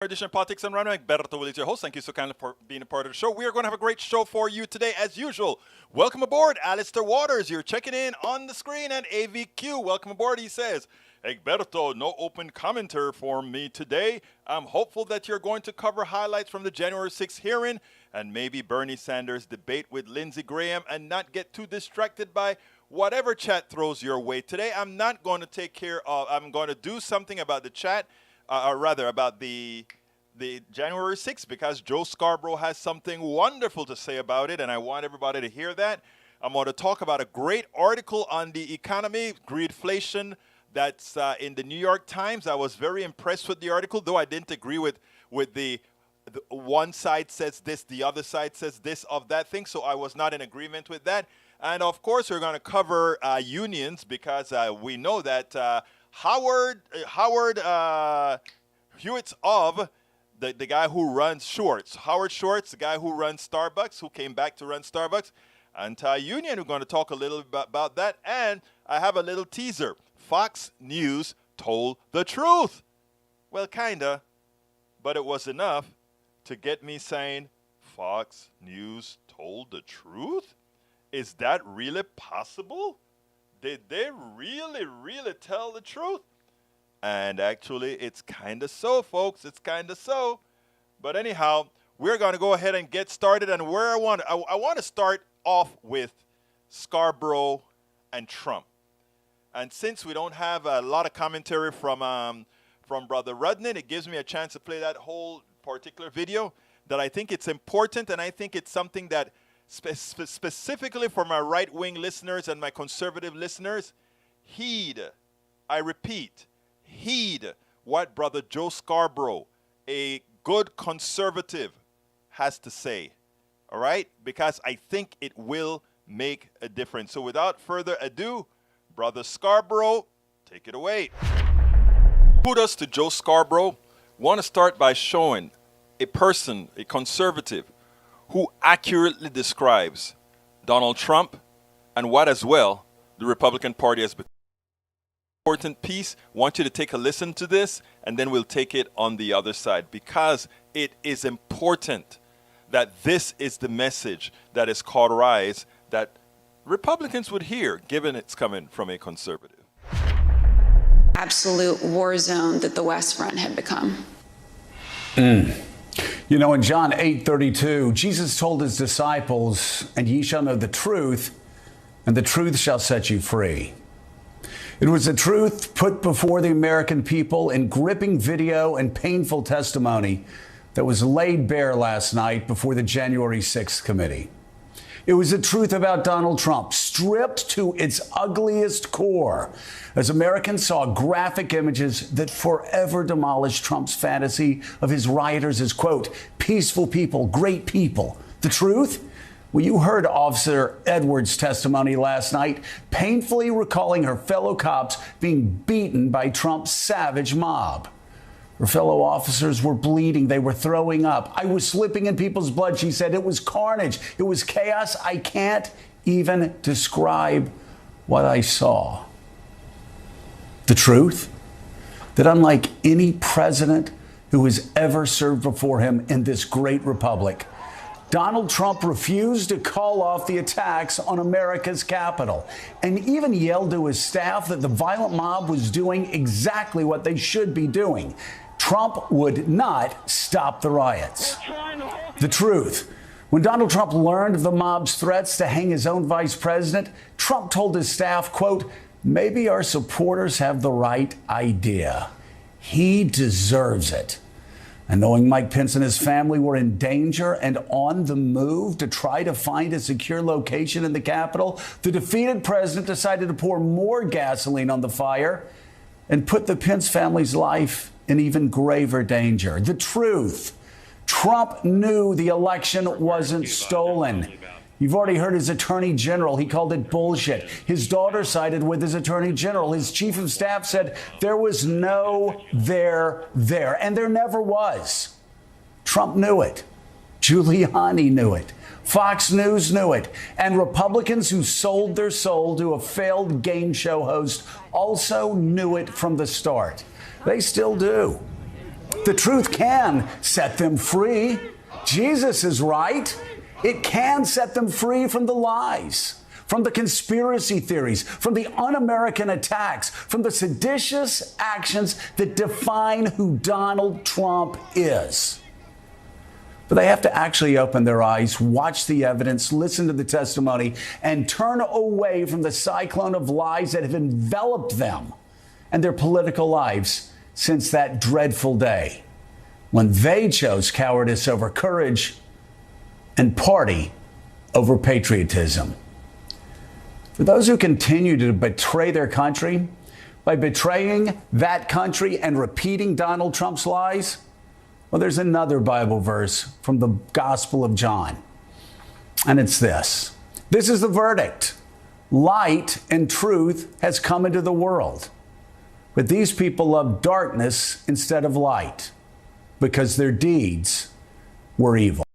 Edition of Politics and Runway. Berto Will is your host. Thank you so kindly for being a part of the show. We are going to have a great show for you today, as usual. Welcome aboard, Alistair Waters. You're checking in on the screen at AVQ. Welcome aboard, he says. Egberto, no open commentary for me today. I'm hopeful that you're going to cover highlights from the January 6th hearing and maybe Bernie Sanders' debate with Lindsey Graham and not get too distracted by whatever chat throws your way. Today, I'm not going to I'm going to do something about the chat. Or rather about the January 6th, because Joe Scarborough has something wonderful to say about it, and I want everybody to hear that. I'm going to talk about a great article on the economy, greedflation, that's in the New York Times. I was very impressed with the article, though I didn't agree with the one side says this, the other side says this of that thing, so I was not in agreement with that. And, of course, we're going to cover unions, because we know that Howard Hewitt's of the guy who runs Schwartz. Howard Schwartz, the guy who runs Starbucks, who came back to run Starbucks. Anti-union, we're going to talk a little bit about that. And I have a little teaser. Fox News told the truth. Well, kinda, but it was enough to get me saying, Fox News told the truth? Is that really possible? Did they really, really tell the truth? And actually, it's kind of so, folks. It's kind of so. But anyhow, we're going to go ahead and get started. And where I want to start off with Scarborough and Trump. And since we don't have a lot of commentary from Brother Rudnin, it gives me a chance to play that whole particular video that I think it's important, and I think it's something that specifically for my right-wing listeners and my conservative listeners, heed, I repeat, heed what Brother Joe Scarborough, a good conservative, has to say, all right? Because I think it will make a difference. So without further ado, Brother Scarborough, take it away. Kudos to Joe Scarborough. Want to start by showing a person, a conservative, who accurately describes Donald Trump and what as well the Republican Party has become. Important piece. Want you to take a listen to this, and then we'll take it on the other side, because it is important that this is the message that is cauterized that Republicans would hear, given it's coming from a conservative. Absolute war zone that the West Front had become. You know, in John 8:32, Jesus told his disciples, "And ye shall know the truth, and the truth shall set you free." It was a truth put before the American people in gripping video and painful testimony that was laid bare last night before the January 6th committee. It was the truth about Donald Trump, stripped to its ugliest core, as Americans saw graphic images that forever demolished Trump's fantasy of his rioters as, quote, peaceful people, great people. The truth? Well, you heard Officer Edwards' testimony last night, painfully recalling her fellow cops being beaten by Trump's savage mob. Her fellow officers were bleeding. They were throwing up. I was slipping in people's blood, she said. It was carnage. It was chaos. I can't even describe what I saw. The truth? That unlike any president who has ever served before him in this great republic, Donald Trump refused to call off the attacks on America's Capitol and even yelled to his staff that the violent mob was doing exactly what they should be doing. Trump would not stop the riots. The truth. When Donald Trump learned of the mob's threats to hang his own vice president, Trump told his staff, quote, maybe our supporters have the right idea. He deserves it. And knowing Mike Pence and his family were in danger and on the move to try to find a secure location in the Capitol, the defeated president decided to pour more gasoline on the fire and put the Pence family's life in even graver danger. The truth. Trump knew the election wasn't stolen. You've already heard his attorney general. He called it bullshit. His daughter sided with his attorney general. His chief of staff said there was no there, and there never was. Trump knew it. Giuliani knew it. Fox News knew it. And Republicans who sold their soul to a failed game show host also knew it from the start. They still do. The truth can set them free. Jesus is right. It can set them free from the lies, from the conspiracy theories, from the un-American attacks, from the seditious actions that define who Donald Trump is. But they have to actually open their eyes, watch the evidence, listen to the testimony, and turn away from the cyclone of lies that have enveloped them and their political lives since that dreadful day when they chose cowardice over courage and party over patriotism. For those who continue to betray their country by betraying that country and repeating Donald Trump's lies, well, there's another Bible verse from the Gospel of John, and it's this. This is the verdict. Light and truth has come into the world, but these people love darkness instead of light because their deeds were evil.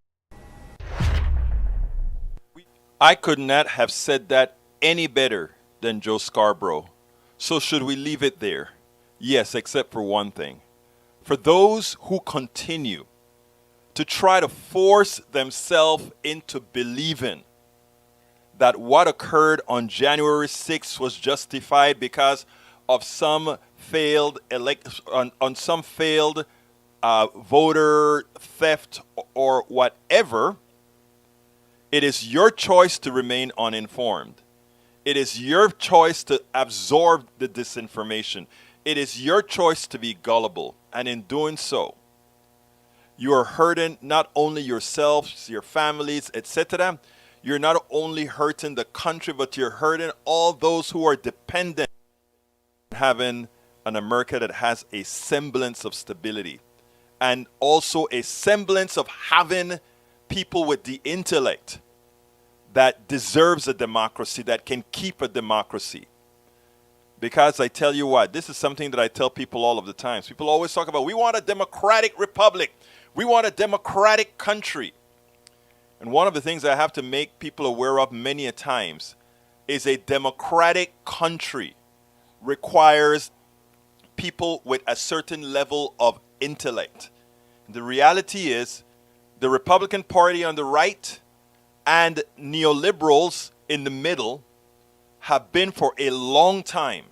I could not have said that any better than Joe Scarborough. So should we leave it there? Yes, except for one thing. For those who continue to try to force themselves into believing that what occurred on January 6th was justified because of some failed voter theft or whatever, it is your choice to remain uninformed. It is your choice to absorb the disinformation. It is your choice to be gullible. And in doing so, you are hurting not only yourselves, your families, etc. You're not only hurting the country, but you're hurting all those who are dependent on having an America that has a semblance of stability and also a semblance of having people with the intellect that deserves a democracy, that can keep a democracy. Because I tell you what, this is something that I tell people all of the time. People always talk about, we want a democratic republic. We want a democratic country. And one of the things I have to make people aware of many a times is a democratic country requires people with a certain level of intellect. The reality is the Republican Party on the right and neoliberals in the middle have been for a long time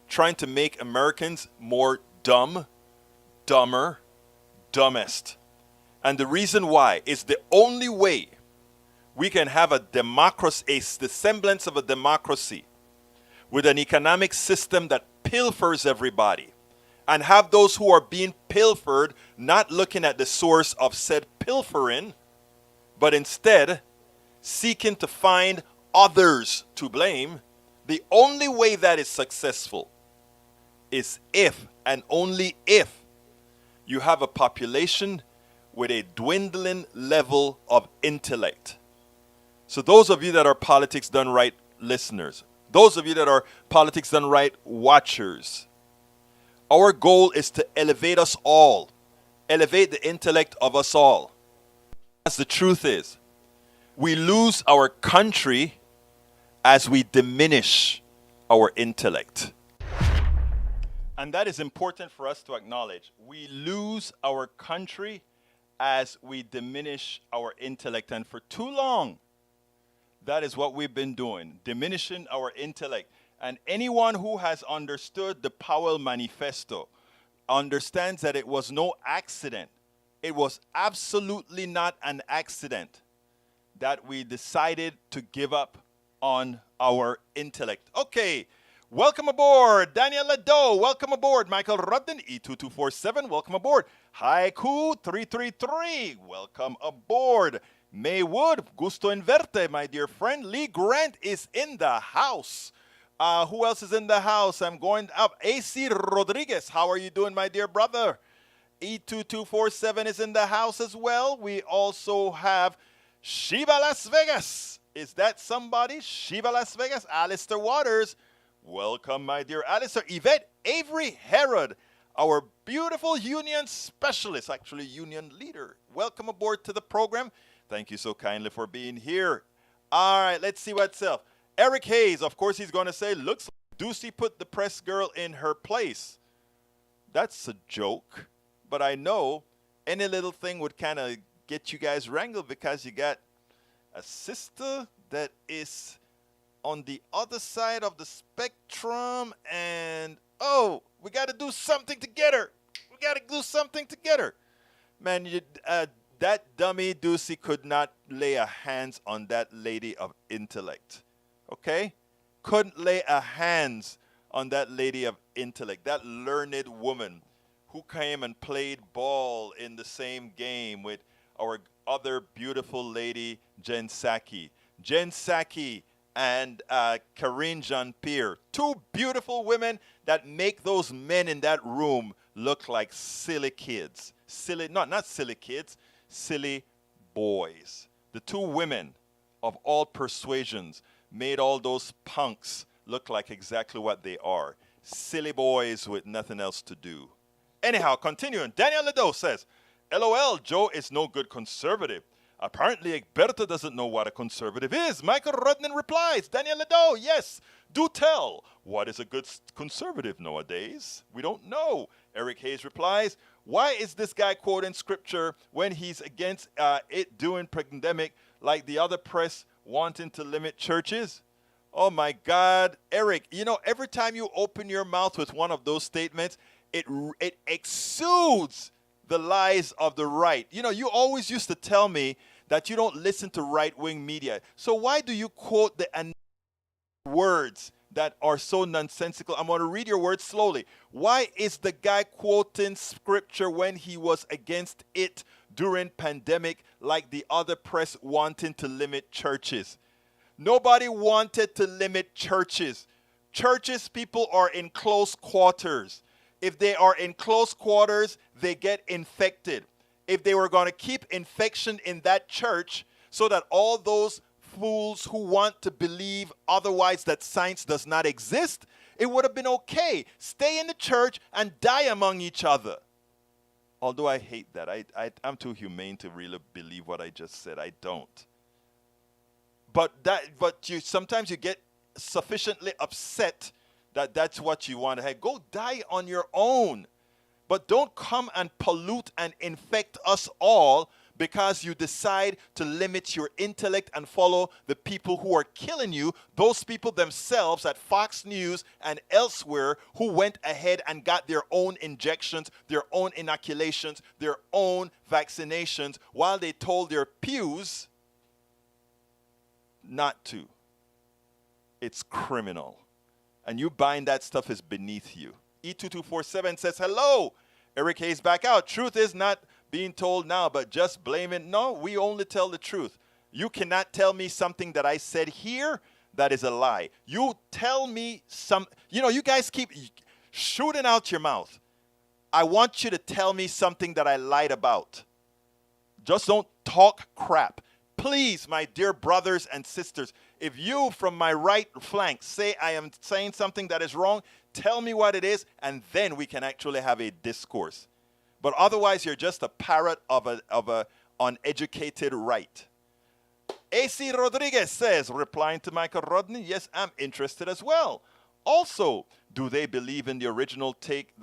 trying to make Americans more dumb, dumber, dumbest. And the reason why is the only way we can have a democracy, the semblance of a democracy, with an economic system that pilfers everybody, and have those who are being pilfered not looking at the source of said pilfering, but instead seeking to find others to blame. The only way that is successful is if and only if you have a population with a dwindling level of intellect. So those of you that are Politics Done Right listeners, those of you that are Politics Done Right watchers, our goal is to elevate us all, elevate the intellect of us all. As the truth is, we lose our country as we diminish our intellect. And that is important for us to acknowledge. We lose our country as we diminish our intellect. And for too long, that is what we've been doing, diminishing our intellect. And anyone who has understood the Powell Manifesto understands that it was no accident. It was absolutely not an accident that we decided to give up on our intellect. Okay, welcome aboard, Daniel Ledo. Welcome aboard, Michael Rudden, E2247. Welcome aboard, Haiku333. Welcome aboard, Maywood. Gusto en verte, my dear friend. Lee Grant is in the house. Who else is in the house? I'm going up. AC Rodriguez, how are you doing, my dear brother? E2247 is in the house as well. We also have Shiva Las Vegas. Is that somebody? Shiva Las Vegas. Alistair Waters. Welcome, my dear Alistair. Yvette Avery Herod, our beautiful union specialist, actually union leader. Welcome aboard to the program. Thank you so kindly for being here. All right, let's see what's up. Eric Hayes, of course, he's going to say, looks like Ducey put the press girl in her place. That's a joke. but I know any little thing would kind of get you guys wrangled because you got a sister that is on the other side of the spectrum, and oh, we got to do something to get her. We got to do something to get her. Man, that dummy Ducey could not lay a hands on that lady of intellect. Okay? Couldn't lay a hands on that lady of intellect, that learned woman who came and played ball in the same game with our other beautiful lady, Jen Psaki. Jen Psaki and Karine Jean-Pierre, two beautiful women that make those men in that room look like silly kids. Not silly kids, silly boys. The two women of all persuasions made all those punks look like exactly what they are. Silly boys with nothing else to do. Anyhow, continuing, Daniel Ledoux says, LOL, Joe is no good conservative. Apparently, Egberto doesn't know what a conservative is. Michael Rudnin replies, Daniel Ledoux, yes, do tell. What is a good conservative nowadays? We don't know. Eric Hayes replies, why is this guy quoting scripture when he's against it doing pandemic like the other press wanting to limit churches? Oh my God, Eric, you know, every time you open your mouth with one of those statements, it exudes the lies of the right. You know, you always used to tell me that you don't listen to right-wing media. So why do you quote the words that are so nonsensical? I'm going to read your words slowly. Why is the guy quoting scripture when he was against it during pandemic like the other press wanting to limit churches? Nobody wanted to limit churches. Churches, people are in close quarters. If they are in close quarters, they get infected. If they were going to keep infection in that church so that all those fools who want to believe otherwise that science does not exist, it would have been okay. Stay in the church and die among each other. Although I hate that. I'm too humane to really believe what I just said. I don't. But sometimes you get sufficiently upset that that's what you want to have. Go die on your own. But don't come and pollute and infect us all because you decide to limit your intellect and follow the people who are killing you, those people themselves at Fox News and elsewhere who went ahead and got their own injections, their own inoculations, their own vaccinations while they told their pews not to. It's criminal. And you buying that stuff is beneath you. E2247 says, hello, Eric Hayes back out. Truth is not being told now, but just blame it. No, we only tell the truth. You cannot tell me something that I said here that is a lie. You tell me you guys keep shooting out your mouth. I want you to tell me something that I lied about. Just don't talk crap. Please, my dear brothers and sisters, if you from my right flank say I am saying something that is wrong, tell me what it is, and then we can actually have a discourse. But otherwise, you're just a parrot of a uneducated right. AC Rodriguez says, replying to Michael Rodney, yes, I'm interested as well. Also, do they believe in the original take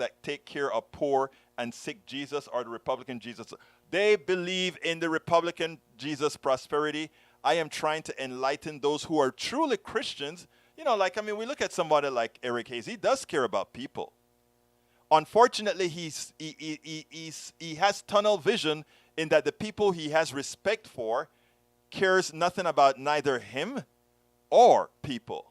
care of poor and sick Jesus or the Republican Jesus? They believe in the Republican Jesus prosperity. I am trying to enlighten those who are truly Christians. You know, we look at somebody like Eric Hayes. He does care about people. Unfortunately, he has tunnel vision in that the people he has respect for cares nothing about neither him or people.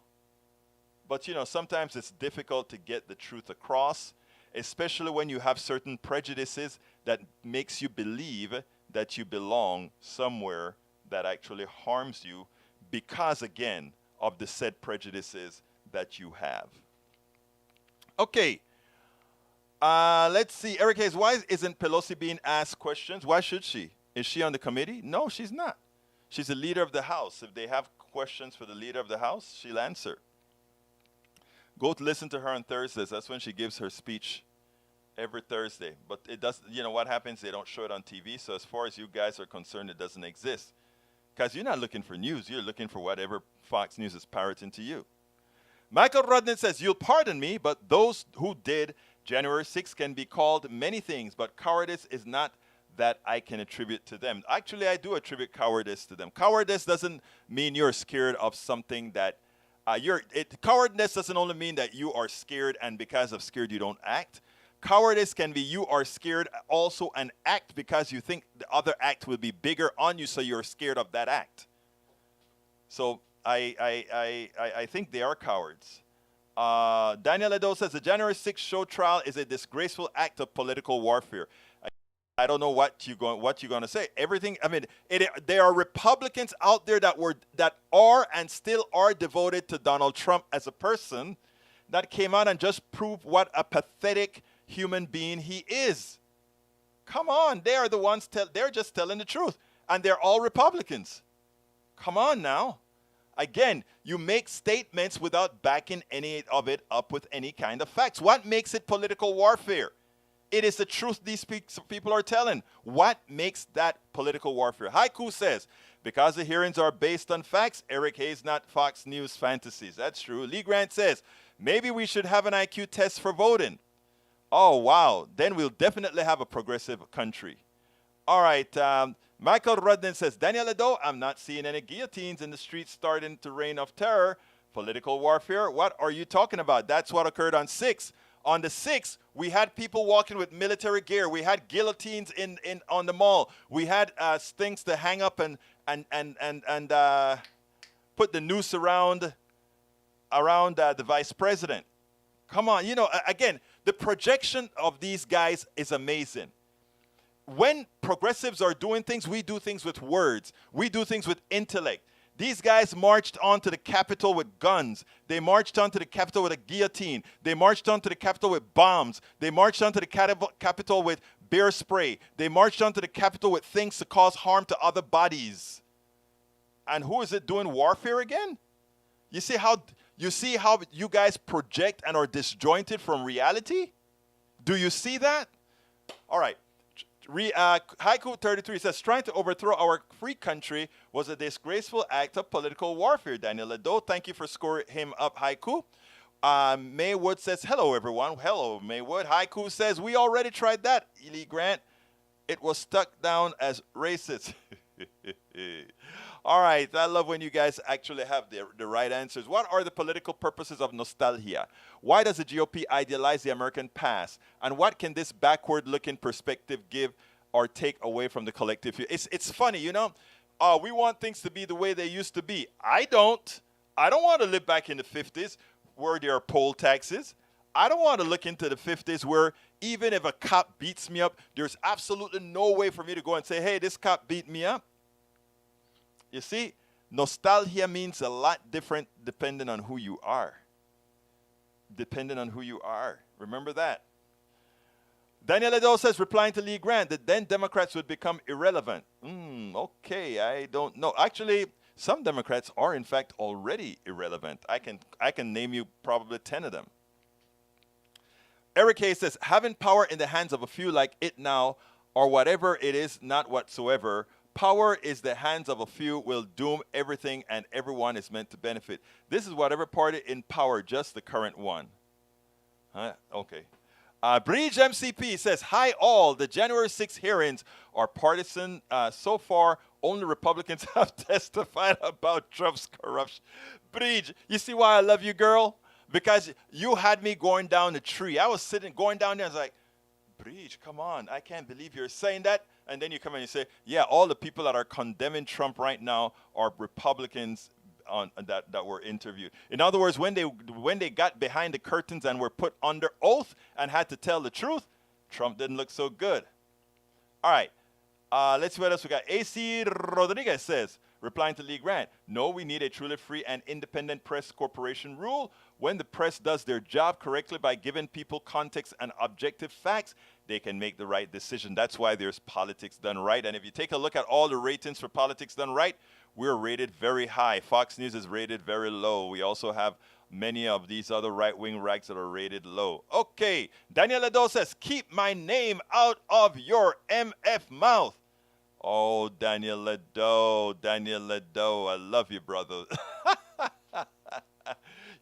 But, sometimes it's difficult to get the truth across, especially when you have certain prejudices that makes you believe that you belong somewhere that actually harms you because, again, of the said prejudices that you have. Okay. Let's see. Eric Hayes, why isn't Pelosi being asked questions? Why should she? Is she on the committee? No, she's not. She's the leader of the House. If they have questions for the leader of the House, she'll answer. Go to listen to her on Thursdays. That's when she gives her speech every Thursday. But it does, what happens? They don't show it on TV. So as far as you guys are concerned, it doesn't exist. Because you're not looking for news. You're looking for whatever Fox News is parroting to you. Michael Rudnin says, you'll pardon me, but those who did January 6th can be called many things, but cowardice is not that I can attribute to them. Actually, I do attribute cowardice to them. Cowardice doesn't mean you're scared of something that cowardice doesn't only mean that you are scared and because of scared you don't act. Cowardice can be you are scared also and act because you think the other act will be bigger on you, so you're scared of that act. So I think they are cowards. Daniel Edo says the January 6th show trial is a disgraceful act of political warfare. I don't know what you're going to say. Everything. I mean, there are Republicans out there that are and still are devoted to Donald Trump as a person, that came out and just proved what a pathetic human being he is. Come on, they are the ones. They're just telling the truth, and they're all Republicans. Come on now. Again, you make statements without backing any of it up with any kind of facts. What makes it political warfare? It is the truth these people are telling. What makes that political warfare? Haiku says, because the hearings are based on facts, Eric Hayes, not Fox News fantasies. That's true. Lee Grant says, maybe we should have an IQ test for voting. Oh, wow. Then we'll definitely have a progressive country. All right. Michael Rudden says, Daniel Edo, I'm not seeing any guillotines in the streets starting to reign of terror. Political warfare? What are you talking about? That's what occurred on 6. On the 6th, we had people walking with military gear. We had guillotines on the mall. We had things to hang up and put the noose around the vice president. Come on, again, the projection of these guys is amazing. When progressives are doing things, we do things with words. We do things with intellect. These guys marched onto the Capitol with guns. They marched onto the Capitol with a guillotine. They marched onto the Capitol with bombs. They marched onto the Capitol with bear spray. They marched onto the Capitol with things to cause harm to other bodies. And who is it doing warfare again? You see how you guys project and are disjointed from reality? Do you see that? All right. Haiku 33 says, trying to overthrow our free country was a disgraceful act of political warfare. Daniel Edo, thank you for scoring him up, Haiku. Maywood says, hello, everyone. Hello, Maywood. Haiku says, we already tried that, Ely Grant. It was stuck down as racist. All right, I love when you guys actually have the right answers. What are the political purposes of nostalgia? Why does the GOP idealize the American past? And what can this backward-looking perspective give or take away from the collective? It's funny, we want things to be the way they used to be. I don't want to live back in the 50s where there are poll taxes. I don't want to look into the 50s where even if a cop beats me up, there's absolutely no way for me to go and say, hey, this cop beat me up. You see, nostalgia means a lot different depending on who you are. Depending on who you are. Remember that. Daniel Edo says, replying to Lee Grant, that then Democrats would become irrelevant. Okay, I don't know. Actually, some Democrats are, in fact, already irrelevant. I can name you probably 10 of them. Eric Hayes says, having power in the hands of a few like it now, or whatever it is, not whatsoever, power is the hands of a few will doom everything and everyone is meant to benefit. This is whatever party in power, just the current one. Okay. Bridge MCP says, hi all, the January 6th hearings are partisan. So far, only Republicans have testified about Trump's corruption. Bridge, you see why I love you, girl? Because you had me going down the tree. I was going down there and I was like, Bridge, come on, I can't believe you're saying that. And then you come in and say, yeah, all the people that are condemning Trump right now are Republicans that were interviewed. In other words, when they got behind the curtains and were put under oath and had to tell the truth, Trump didn't look so good. All right, let's see what else we got. AC Rodriguez says, replying to Lee Grant, no, we need a truly free and independent press corporation rule. When the press does their job correctly by giving people context and objective facts, they can make the right decision. That's why there's Politics Done Right. And if you take a look at all the ratings for Politics Done Right, we're rated very high. Fox News is rated very low. We also have many of these other right-wing rags that are rated low. Okay, Daniel Edo says, keep my name out of your MF mouth. Oh, Daniel Edo, I love you, brother.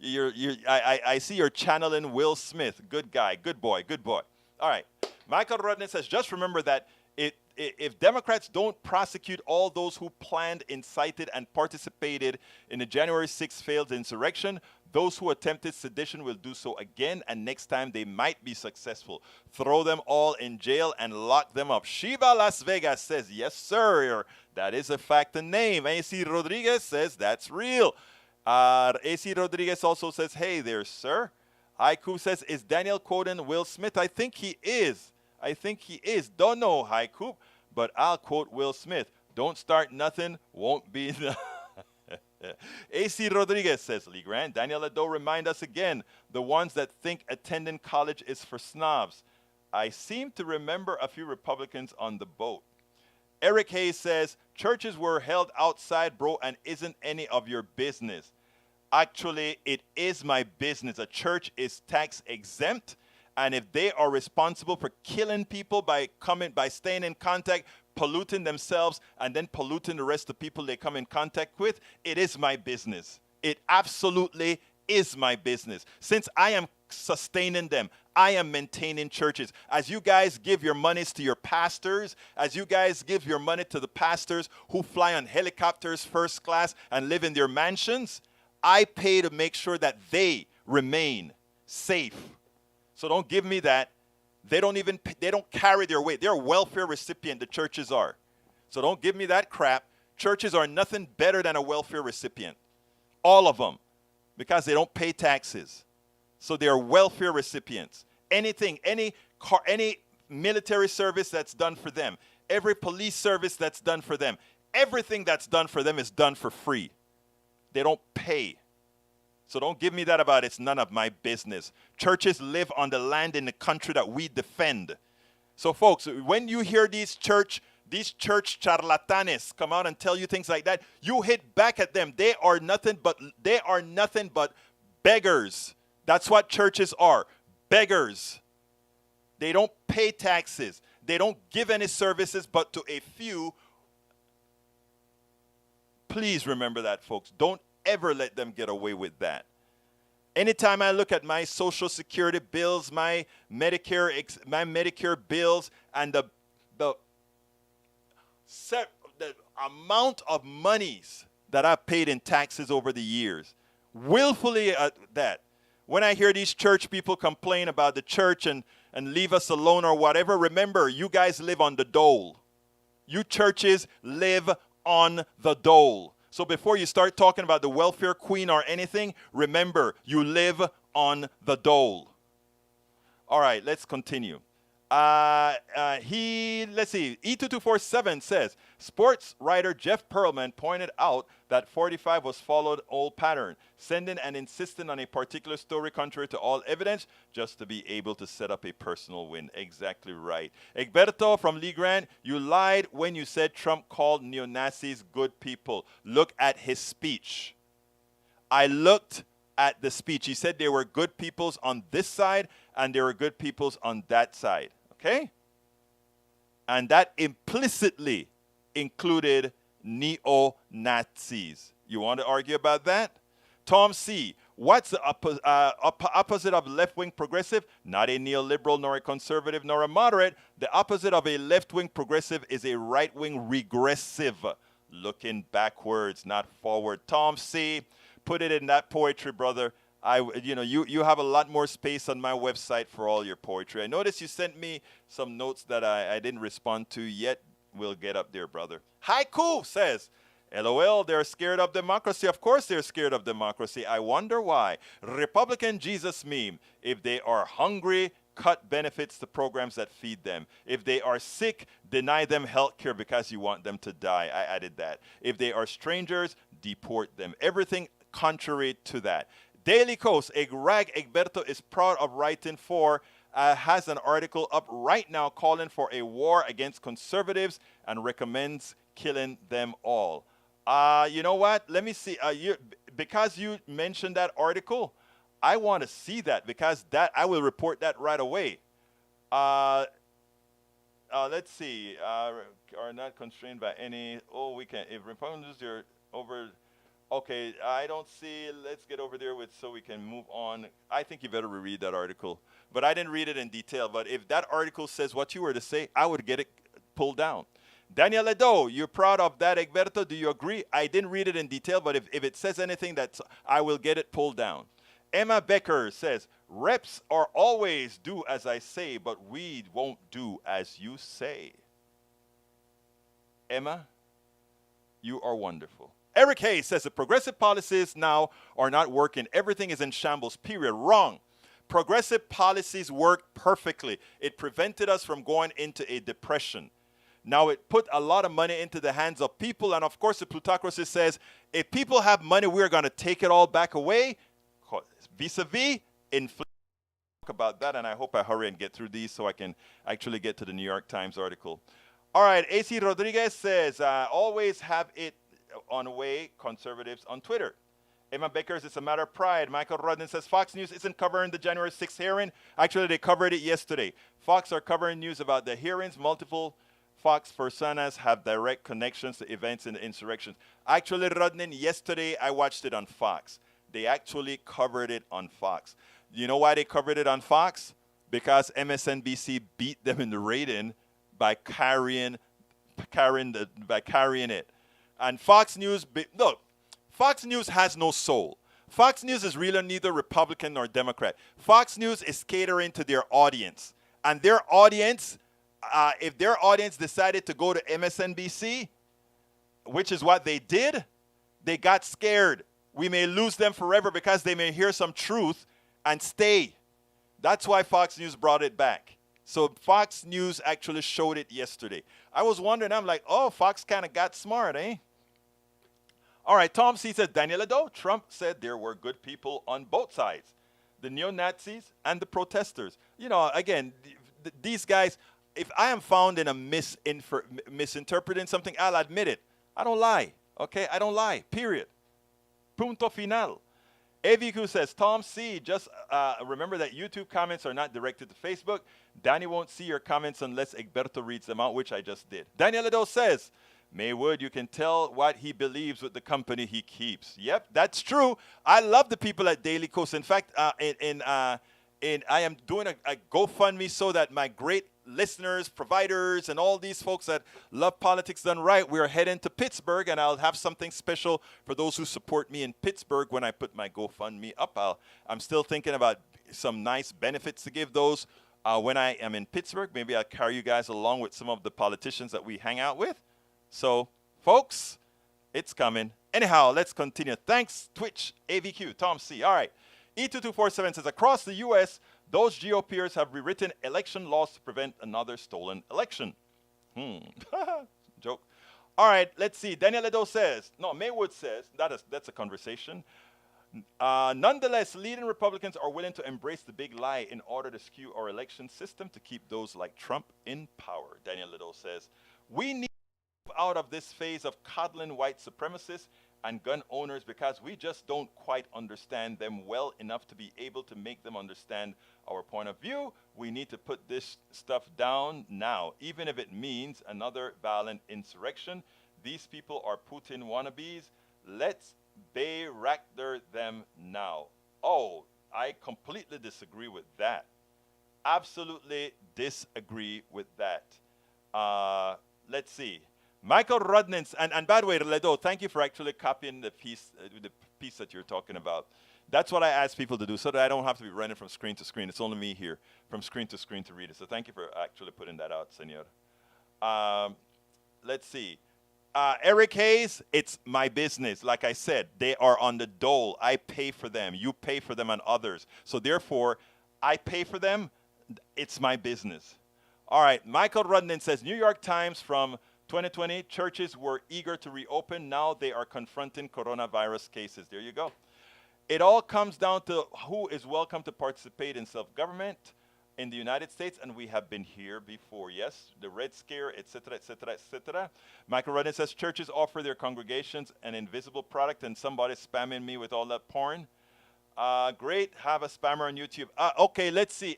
I see you're channeling Will Smith. Good guy. Good boy. Good boy. All right. Michael Rodney says, just remember that if Democrats don't prosecute all those who planned, incited, and participated in the January 6th failed insurrection, those who attempted sedition will do so again, and next time they might be successful. Throw them all in jail and lock them up. Sheba Las Vegas says, yes, sir. That is a fact and name. AC Rodriguez says, that's real. AC Rodriguez also says, hey there, sir. Haiku says, is Daniel quoting Will Smith? I think he is. Don't know, Haiku, but I'll quote Will Smith. Don't start nothing, won't be nothing. AC Rodriguez says, Lee Grant, Daniel Ado, remind us again, the ones that think attending college is for snobs. I seem to remember a few Republicans on the boat. Eric Hayes says, churches were held outside, bro, and isn't any of your business. Actually, it is my business. A church is tax exempt, and if they are responsible for killing people by staying in contact, polluting themselves, and then polluting the rest of the people they come in contact with, it is my business. It absolutely is my business. Since I am sustaining them, I am maintaining churches. As you guys give your monies to your pastors, as you guys give your money to the pastors who fly on helicopters first class and live in their mansions, I pay to make sure that they remain safe. So don't give me that. They don't carry their weight. They're a welfare recipient, the churches are. So don't give me that crap. Churches are nothing better than a welfare recipient. All of them. Because they don't pay taxes. So they are welfare recipients. Anything, any military service that's done for them, every police service that's done for them, everything that's done for them is done for free. They don't pay. So don't give me that about it's none of my business. Churches live on the land in the country that we defend. So folks, when you hear these church charlatanes come out and tell you things like that, you hit back at them. They are nothing but beggars. That's what churches are. Beggars. They don't pay taxes. They don't give any services but to a few. Please remember that, folks. Don't ever let them get away with that. Anytime I look at my Social Security bills, my Medicare bills, and the amount of monies that I've paid in taxes over the years, willfully that. When I hear these church people complain about the church and leave us alone or whatever, remember, you guys live on the dole. You churches live on the dole. So before you start talking about the welfare queen or anything, remember, you live on the dole. All right, let's continue. Let's see, E2247 says, sports writer Jeff Pearlman pointed out that 45 was followed old pattern, sending and insisting on a particular story contrary to all evidence just to be able to set up a personal win. Exactly right. Egberto from Lee Grant, you lied when you said Trump called neo-Nazis good people. Look at his speech. I looked at the speech. He said there were good peoples on this side and there were good peoples on that side. Okay? And that implicitly included neo-Nazis. You want to argue about that? Tom C., what's the opposite of left-wing progressive? Not a neoliberal, nor a conservative, nor a moderate. The opposite of a left-wing progressive is a right-wing regressive. Looking backwards, not forward. Tom C., put it in that poetry, brother. You have a lot more space on my website for all your poetry. I noticed you sent me some notes that I didn't respond to yet. We'll get up there, brother. Haiku says, LOL, they're scared of democracy. Of course they're scared of democracy. I wonder why. Republican Jesus meme. If they are hungry, cut benefits to programs that feed them. If they are sick, deny them health care because you want them to die. I added that. If they are strangers, deport them. Everything contrary to that. Daily Coast, Rag Egberto is proud of writing for, has an article up right now calling for a war against conservatives and recommends killing them all. You know what? Let me see. Because you mentioned that article, I want to see that because I will report that right away. Let's see. Are not constrained by any. Oh, we can. If Republicans are over. Okay, I don't see. Let's get over there with so we can move on. I think you better reread that article. But I didn't read it in detail. But if that article says what you were to say, I would get it pulled down. Daniel Edo, you're proud of that, Egberto? Do you agree? I didn't read it in detail, but if it says anything, I will get it pulled down. Emma Becker says, reps are always do as I say, but we won't do as you say. Emma, you are wonderful. Eric Hayes says the progressive policies now are not working. Everything is in shambles, period. Wrong. Progressive policies work perfectly. It prevented us from going into a depression. Now, it put a lot of money into the hands of people, and of course, the plutocracy says, if people have money, we're going to take it all back away, vis-a-vis inflation. Talk about that, and I hope I hurry and get through these so I can actually get to the New York Times article. All right, AC Rodriguez says, always have it on way, conservatives on Twitter. Emma Beckers, it's a matter of pride. Michael Rodden says, Fox News isn't covering the January 6th hearing. Actually, they covered it yesterday. Fox are covering news about the hearings. Multiple Fox personas have direct connections to events in the insurrection. Actually, Rodden, yesterday I watched it on Fox. They actually covered it on Fox. You know why they covered it on Fox? Because MSNBC beat them in the rating by carrying it. And Fox News, look, Fox News has no soul. Fox News is really neither Republican nor Democrat. Fox News is catering to their audience. And their audience, if their audience decided to go to MSNBC, which is what they did, they got scared. We may lose them forever because they may hear some truth and stay. That's why Fox News brought it back. So Fox News actually showed it yesterday. I was wondering, I'm like, oh, Fox kind of got smart, eh? All right, Tom C. says, Daniel Edo, Trump said there were good people on both sides, the neo-Nazis and the protesters. You know, again, these guys, if I am found in a misinterpreting something, I'll admit it. I don't lie, okay? I don't lie, period. Punto final. AVQ says, Tom C., just remember that YouTube comments are not directed to Facebook. Danny won't see your comments unless Egberto reads them out, which I just did. Daniel Edo says, Maywood, you can tell what he believes with the company he keeps. Yep, that's true. I love the people at Daily Kos. In fact, I am doing a GoFundMe so that my great listeners, providers, and all these folks that love politics done right, we're heading to Pittsburgh, and I'll have something special for those who support me in Pittsburgh when I put my GoFundMe up. I'm still thinking about some nice benefits to give those when I am in Pittsburgh. Maybe I'll carry you guys along with some of the politicians that we hang out with. So, folks, it's coming. Anyhow, let's continue. Thanks, Twitch, AVQ, Tom C. All right. E2247 says, across the U.S., those GOPers have rewritten election laws to prevent another stolen election. Joke. All right, let's see. Daniel Edo says, no, Maywood says, that's a conversation. Nonetheless, leading Republicans are willing to embrace the big lie in order to skew our election system to keep those like Trump in power. Daniel Edo says, we need out of this phase of coddling white supremacists and gun owners because we just don't quite understand them well enough to be able to make them understand our point of view. We need to put this stuff down now, even if it means another violent insurrection. These people are Putin wannabes. Let's Bayraktar them now. Oh, I completely disagree with that. Absolutely disagree with that. Let's see. Michael Rudnitz, and by the way, Ledo, thank you for actually copying the piece that you're talking about. That's what I ask people to do so that I don't have to be running from screen to screen. It's only me here from screen to screen to read it. So thank you for actually putting that out, senor. Let's see. Eric Hayes, it's my business. Like I said, they are on the dole. I pay for them. You pay for them and others. So therefore, I pay for them. It's my business. All right. Michael Rudnin says, New York Times from 2020, churches were eager to reopen. Now they are confronting coronavirus cases. There you go. It all comes down to who is welcome to participate in self-government in the United States, and we have been here before. Yes, the Red Scare, etc., etc., etc. Michael Rudin says churches offer their congregations an invisible product, and somebody's spamming me with all that porn. Great, have a spammer on YouTube. Okay, let's see.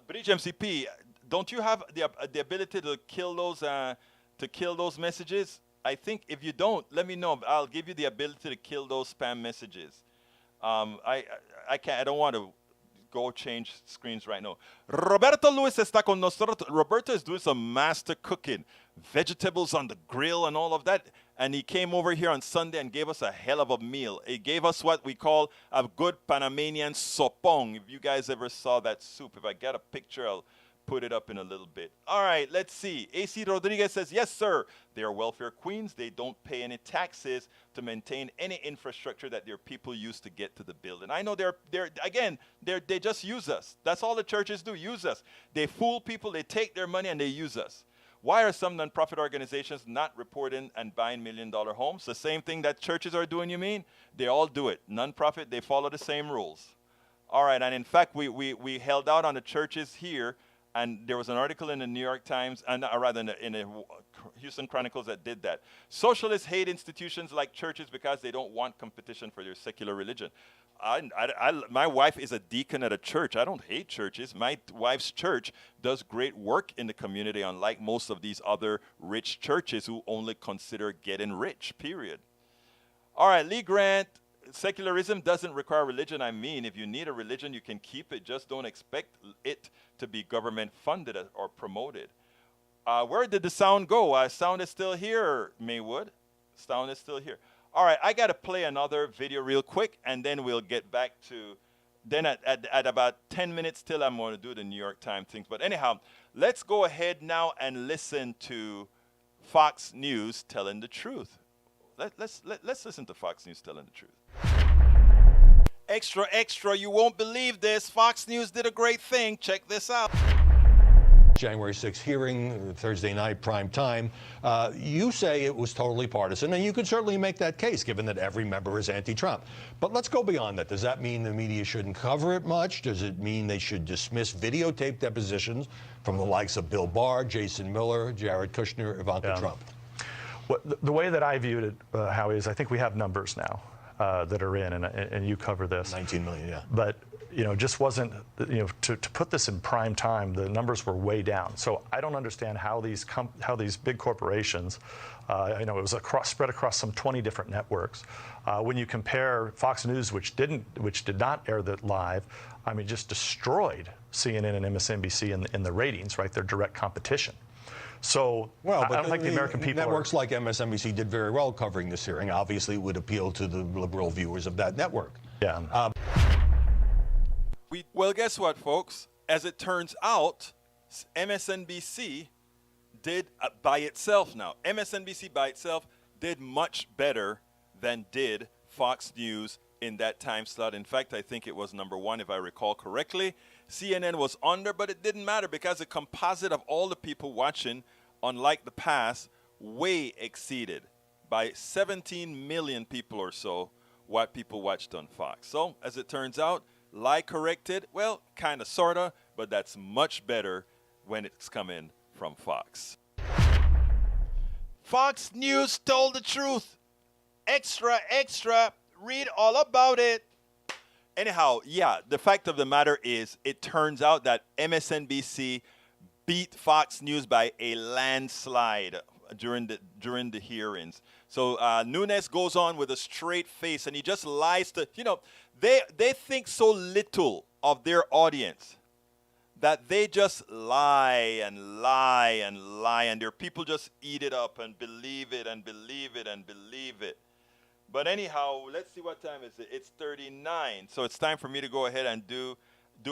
Bridge MCP, don't you have the ability to kill those to kill those messages? I think if you don't, let me know. I'll give you the ability to kill those spam messages. I can't. I don't want to go change screens right now. Roberto Luis está con nosotros. Roberto is doing some master cooking, vegetables on the grill and all of that. And he came over here on Sunday and gave us a hell of a meal. He gave us what we call a good Panamanian sopong. If you guys ever saw that soup, if I get a picture, I'll put it up in a little bit. All right, let's see. AC Rodriguez says, yes, sir. They are welfare queens. They don't pay any taxes to maintain any infrastructure that their people use to get to the building. I know they just use us. That's all the churches do, use us. They fool people, they take their money, and they use us. Why are some nonprofit organizations not reporting and buying million-dollar homes? The same thing that churches are doing, you mean? They all do it. Nonprofit, they follow the same rules. All right, and in fact, we held out on the churches here. And there was an article in the New York Times, and rather in the Houston Chronicles that did that. Socialists hate institutions like churches because they don't want competition for their secular religion. My wife is a deacon at a church. I don't hate churches. My wife's church does great work in the community, unlike most of these other rich churches who only consider getting rich, period. All right, Lee Grant. Secularism doesn't require religion. I mean, if you need a religion, you can keep it. Just don't expect it to be government funded or promoted. Where did the sound go? Sound is still here, Maywood. Sound is still here. All right, I got to play another video real quick, and then we'll get back to, then at about 10 minutes till I'm going to do the New York Times things. But anyhow, let's go ahead now and listen to Fox News telling the truth. Let's listen to Fox News telling the truth. Extra, extra, you won't believe this. Fox News did a great thing. Check this out. January 6th hearing, Thursday night, prime time. You say it was totally partisan, and you could certainly make that case, given that every member is anti-Trump. But let's go beyond that. Does that mean the media shouldn't cover it much? Does it mean they should dismiss videotaped depositions from the likes of Bill Barr, Jason Miller, Jared Kushner, Ivanka Trump? Well, the way that I viewed it, Howie, is I think we have numbers now that are in, and you cover this. 19 million, yeah. But, just wasn't, to put this in prime time, the numbers were way down. So I don't understand how these big corporations, it was spread across some 20 different networks. When you compare Fox News, which did not air that live, just destroyed CNN and MSNBC in the ratings, right? Their direct competition. So well, but I don't think the American people networks like MSNBC did very well covering this hearing. Obviously, it would appeal to the liberal viewers of that network. Yeah. Well, guess what, folks? As it turns out, MSNBC did by itself now. MSNBC by itself did much better than did Fox News in that time slot. In fact, I think it was number one, if I recall correctly. CNN was under, but it didn't matter because the composite of all the people watching, unlike the past, way exceeded by 17 million people or so what people watched on Fox. So, as it turns out, lie corrected, well, kind of, sort of, but that's much better when it's coming from Fox. Fox News told the truth. Extra, extra, read all about it. Anyhow, yeah, the fact of the matter is it turns out that MSNBC beat Fox News by a landslide during the hearings. So Nunes goes on with a straight face, and he just lies to, they think so little of their audience that they just lie and lie and lie, and their people just eat it up and believe it and believe it and believe it. But anyhow, let's see what time is it. It's 39. So it's time for me to go ahead and do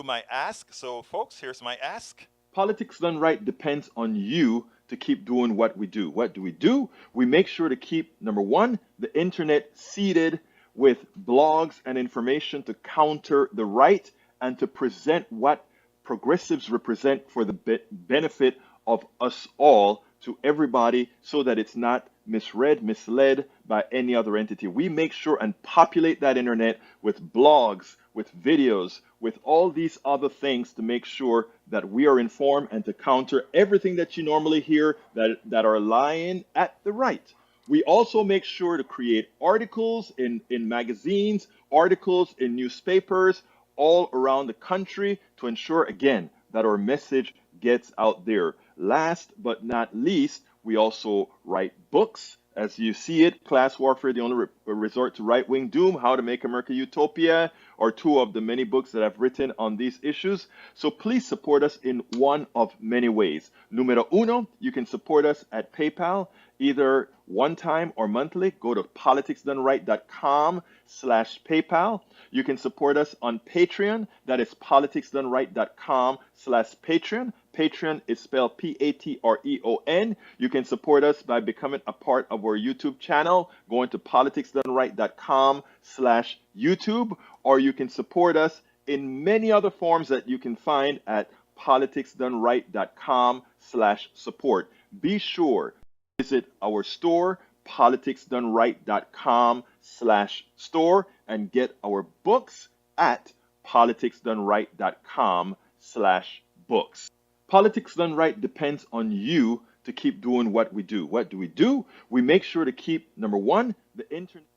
my ask. So folks, here's my ask. Politics Done Right depends on you to keep doing what we do. What do? We make sure to keep, number one, the internet seeded with blogs and information to counter the right and to present what progressives represent for the benefit of us all to everybody, so that it's not misread, misled by any other entity. We make sure and populate that internet with blogs, with videos, with all these other things to make sure that we are informed and to counter everything that you normally hear that are lying at the right. We also make sure to create articles in magazines, articles in newspapers all around the country to ensure, again, that our message gets out there. Last but not least, We also write books. As you see it, Class Warfare, the only resort to right-wing doom, How to Make America Utopia, are two of the many books that I've written on these issues. So please support us in one of many ways. Numero uno, you can support us at PayPal, either one time or monthly. Go to politicsdoneright.com/PayPal. You can support us on Patreon. That is politicsdoneright.com/Patreon. Patreon is spelled Patreon. You can support us by becoming a part of our YouTube channel, going to politicsdoneright.com/YouTube, or you can support us in many other forms that you can find at politicsdoneright.com/support. Be sure to visit our store, politicsdoneright.com/store, and get our books at politicsdoneright.com/books. Politics Done Right depends on you to keep doing what we do. What do? We make sure to keep, number one, the internet.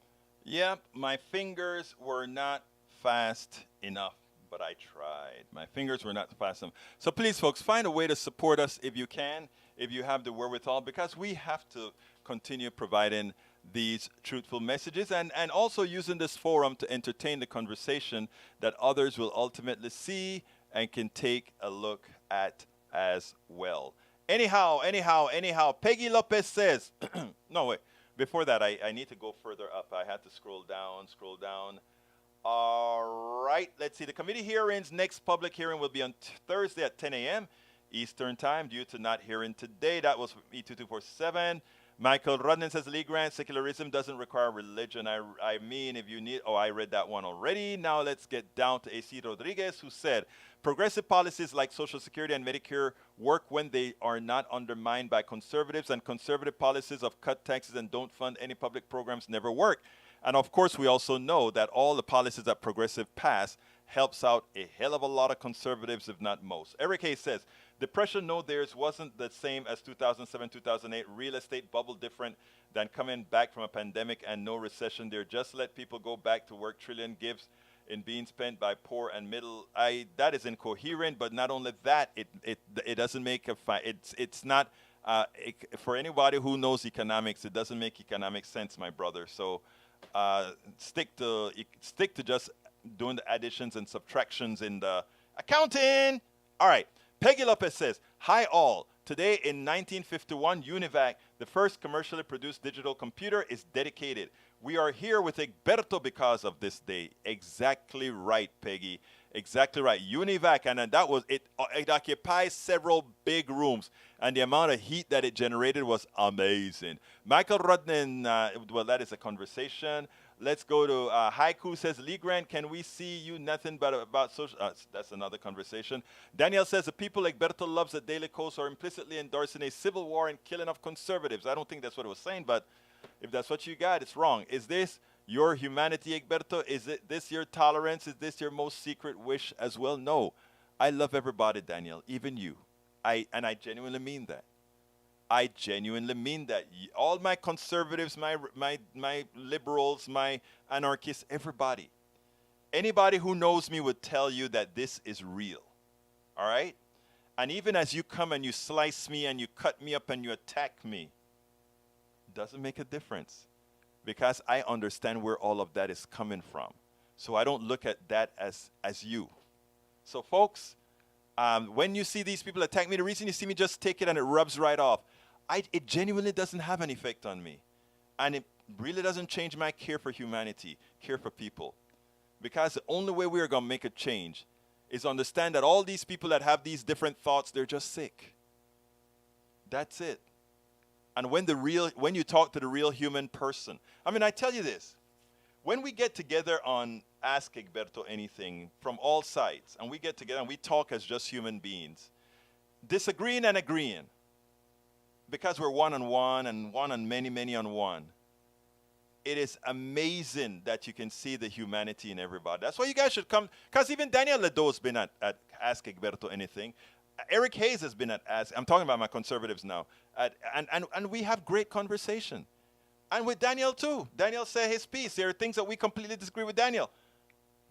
Yep, my fingers were not fast enough, but I tried. My fingers were not fast enough. So please, folks, find a way to support us if you can, if you have the wherewithal, because we have to continue providing these truthful messages and also using this forum to entertain the conversation that others will ultimately see and can take a look at as well. Anyhow, Peggy Lopez says, no, wait, before that, I need to go further up. I had to scroll down. All right, let's see. The committee hearings, next public hearing will be on Thursday at 10 a.m. Eastern Time due to not hearing today. That was from E2247. Michael Rudnan says, Lee Grant, secularism doesn't require religion. I mean, if you need, I read that one already. Now let's get down to AC Rodriguez, who said, progressive policies like Social Security and Medicare work when they are not undermined by conservatives, and conservative policies of cut taxes and don't fund any public programs never work. And of course, we also know that all the policies that progressive pass helps out a hell of a lot of conservatives, if not most. Eric Hayes says, depression, no, theirs wasn't the same as 2007, 2008. Real estate bubble different than coming back from a pandemic and no recession there. Just let people go back to work. Trillion gives in being spent by poor and middle. That is incoherent, but not only that, it doesn't make it's not, for anybody who knows economics, it doesn't make economic sense, my brother. So stick to just doing the additions and subtractions in the accounting. All right. Peggy Lopez says, hi all. Today in 1951, UNIVAC, the first commercially produced digital computer, is dedicated. We are here with Egberto because of this day. Exactly right, Peggy. Exactly right. UNIVAC, and that was it. It occupies several big rooms, and the amount of heat that it generated was amazing. Michael Rudnan, well, that is a conversation. Let's go to Haiku says, Lee Grant, can we see you nothing but about social? That's another conversation. Daniel says, the people Egberto loves at Daily Kos are implicitly endorsing a civil war and killing of conservatives. I don't think that's what it was saying, but if that's what you got, it's wrong. Is this your humanity, Egberto? Is this your tolerance? Is this your most secret wish as well? No. I love everybody, Daniel, even you. And I genuinely mean that. I genuinely mean that. All my conservatives, my liberals, my anarchists, everybody. Anybody who knows me would tell you that this is real. All right? And even as you come and you slice me and you cut me up and you attack me, doesn't make a difference. Because I understand where all of that is coming from. So I don't look at that as you. So folks, when you see these people attack me, the reason you see me just take it and it rubs right off, it genuinely doesn't have an effect on me. And it really doesn't change my care for humanity, care for people. Because the only way we are going to make a change is understand that all these people that have these different thoughts, they're just sick. That's it. And when you talk to the real human person, I mean, I tell you this, when we get together on Ask Egberto Anything from all sides, and we get together and we talk as just human beings, disagreeing and agreeing, because we're one-on-one and one on many, many on one, it is amazing that you can see the humanity in everybody. That's why you guys should come, because even Daniel Ledo's been at Ask Egberto Anything. Eric Hayes has been at Ask. I'm talking about my conservatives now. And we have great conversation. And with Daniel too. Daniel said his piece. There are things that we completely disagree with Daniel.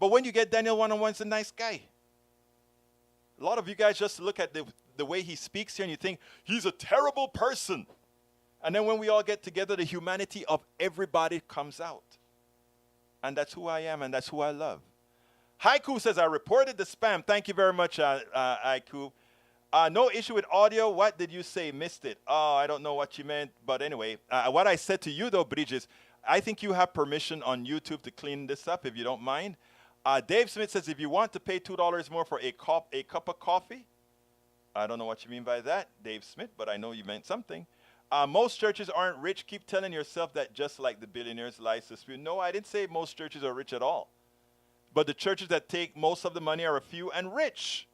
But when you get Daniel one-on-one, he's a nice guy. A lot of you guys just look at the way he speaks here and you think, he's a terrible person. And then when we all get together, the humanity of everybody comes out. And that's who I am, and that's who I love. Haiku says, I reported the spam. Thank you very much, Haiku. No issue with audio. What did you say? Missed it. Oh, I don't know what you meant. But anyway, what I said to you, though, Bridges, I think you have permission on YouTube to clean this up, if you don't mind. Dave Smith says, if you want to pay $2 more for a cup of coffee, I don't know what you mean by that, Dave Smith, but I know you meant something. Most churches aren't rich. Keep telling yourself that just like the billionaires lies to spew. No, I didn't say most churches are rich at all. But the churches that take most of the money are a few and rich.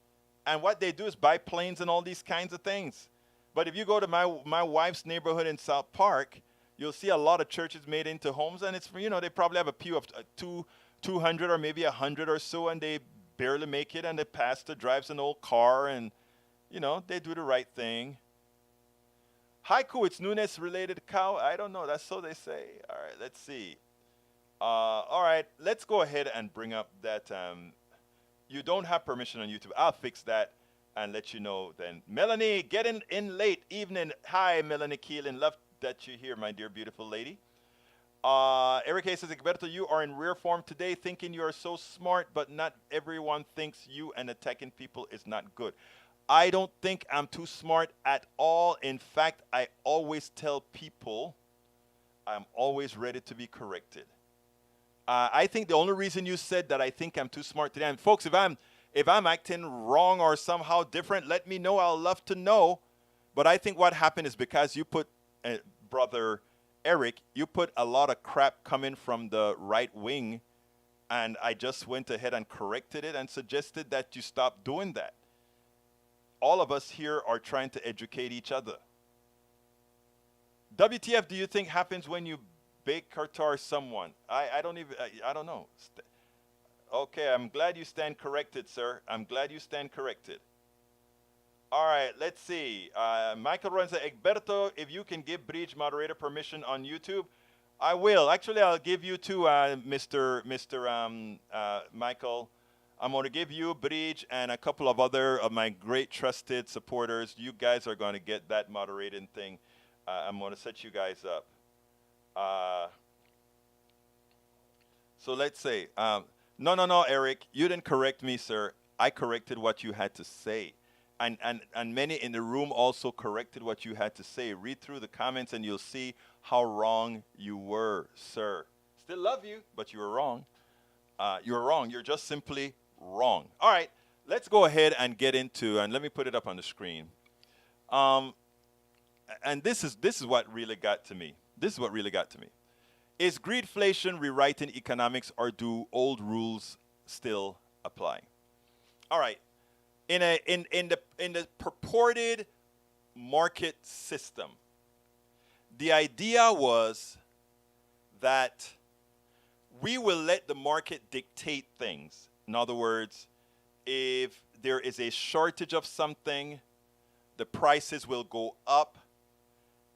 And what they do is buy planes and all these kinds of things. But if you go to my wife's neighborhood in South Park, you'll see a lot of churches made into homes. And it's, they probably have a pew of 200 or maybe 100 or so. And they barely make it. And the pastor drives an old car. And, they do the right thing. Haiku, it's Nunes-related cow. I don't know. That's so they say. All right, let's see. All right, let's go ahead and bring up that. You don't have permission on YouTube. I'll fix that and let you know then. Melanie, getting in late evening. Hi, Melanie Keelan. Love that you're here, my dear, beautiful lady. Eric A. says, Egberto, you are in rare form today, thinking you are so smart, but not everyone thinks you, and attacking people is not good. I don't think I'm too smart at all. In fact, I always tell people I'm always ready to be corrected. I think the only reason you said that I think I'm too smart today, and folks, if I'm acting wrong or somehow different, let me know. I'll love to know. But I think what happened is because you put, Brother Eric, you put a lot of crap coming from the right wing, and I just went ahead and corrected it and suggested that you stop doing that. All of us here are trying to educate each other. WTF do you think happens when you bake or tar someone? I don't know. Okay, I'm glad you stand corrected, sir. I'm glad you stand corrected. All right, let's see. Michael runs Egberto, if you can give Bridge moderator permission on YouTube, I will. Actually, I'll give you to Mr. Michael. I'm going to give you, Bridge, and a couple of other of my great trusted supporters. You guys are going to get that moderating thing. I'm going to set you guys up. So let's say, no, Eric, you didn't correct me, sir. I corrected what you had to say. And many in the room also corrected what you had to say. Read through the comments and you'll see how wrong you were, sir. Still love you, but you were wrong. You're wrong. You're just simply wrong. All right, let's go ahead and get into, and let me put it up on the screen. And this is what really got to me. This is what really got to me. Is greedflation rewriting economics, or do old rules still apply? All right. In the purported market system, the idea was that we will let the market dictate things. In other words, if there is a shortage of something, the prices will go up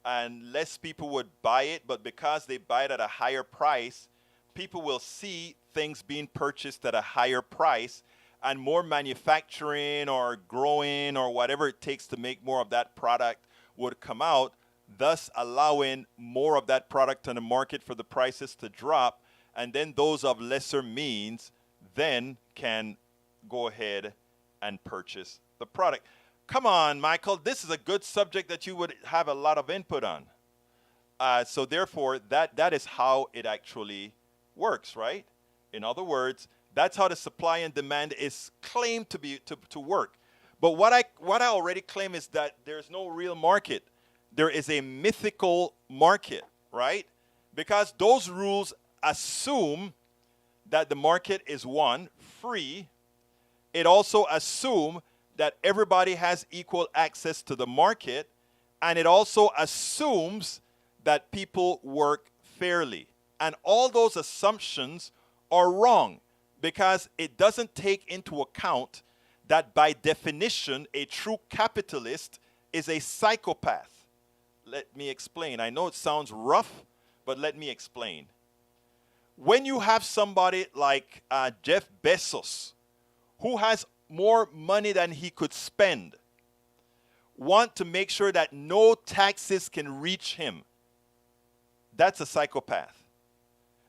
and less people would buy it, but because they buy it at a higher price, people will see things being purchased at a higher price, and more manufacturing or growing or whatever it takes to make more of that product would come out, thus allowing more of that product on the market for the prices to drop, and then those of lesser means then can go ahead and purchase the product. Come on, Michael, this is a good subject that you would have a lot of input on. So therefore, that is how it actually works, right? In other words, that's how the supply and demand is claimed to be to work. But what I already claim is that there's no real market. There is a mythical market, right? Because those rules assume that the market is, one, free. It also assumes that everybody has equal access to the market, and it also assumes that people work fairly. And all those assumptions are wrong, because it doesn't take into account that by definition, a true capitalist is a psychopath. Let me explain. I know it sounds rough, but let me explain. When you have somebody like Jeff Bezos, who has more money than he could spend, want to make sure that no taxes can reach him. That's a psychopath.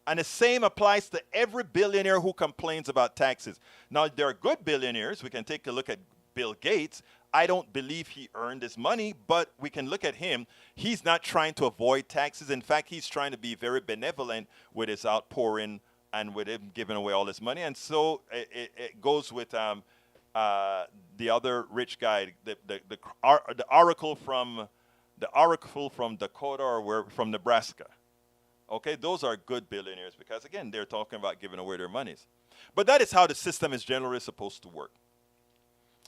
And the same applies to every billionaire who complains about taxes. Now, there are good billionaires. We can take a look at Bill Gates. I don't believe he earned his money, but we can look at him. He's not trying to avoid taxes. In fact, he's trying to be very benevolent with his outpouring and with him giving away all his money. And so it goes with the other rich guy, the oracle from Dakota or from Nebraska. Okay, those are good billionaires because, again, they're talking about giving away their monies. But that is how the system is generally supposed to work.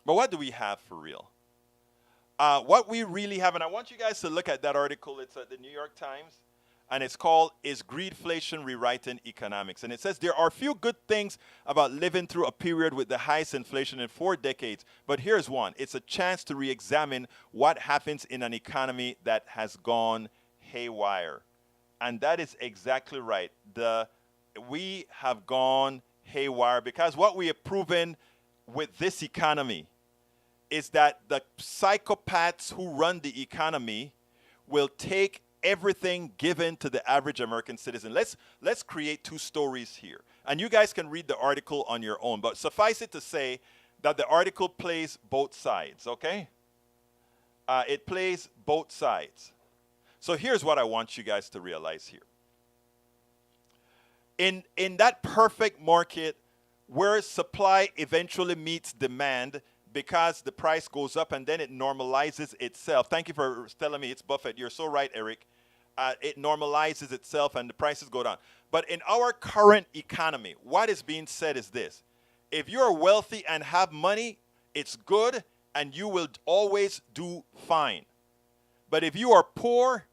But what do we have for real? What we really have, and I want you guys to look at that article. It's at the New York Times, and it's called, Is Greedflation Rewriting Economics? And it says, there are few good things about living through a period with the highest inflation in 4 decades. But here's one. It's a chance to re-examine what happens in an economy that has gone haywire. And that is exactly right. We have gone haywire because what we have proven with this economy is that the psychopaths who run the economy will take everything given to the average American citizen. Let's create 2 stories here. And you guys can read the article on your own. But suffice it to say that the article plays both sides, okay? It plays both sides. So here's what I want you guys to realize here. In that perfect market where supply eventually meets demand because the price goes up and then it normalizes itself. Thank you for telling me it's Buffett. You're so right, Eric. It normalizes itself and the prices go down. But in our current economy, what is being said is this. If you're wealthy and have money, it's good and you will always do fine. But if you are poor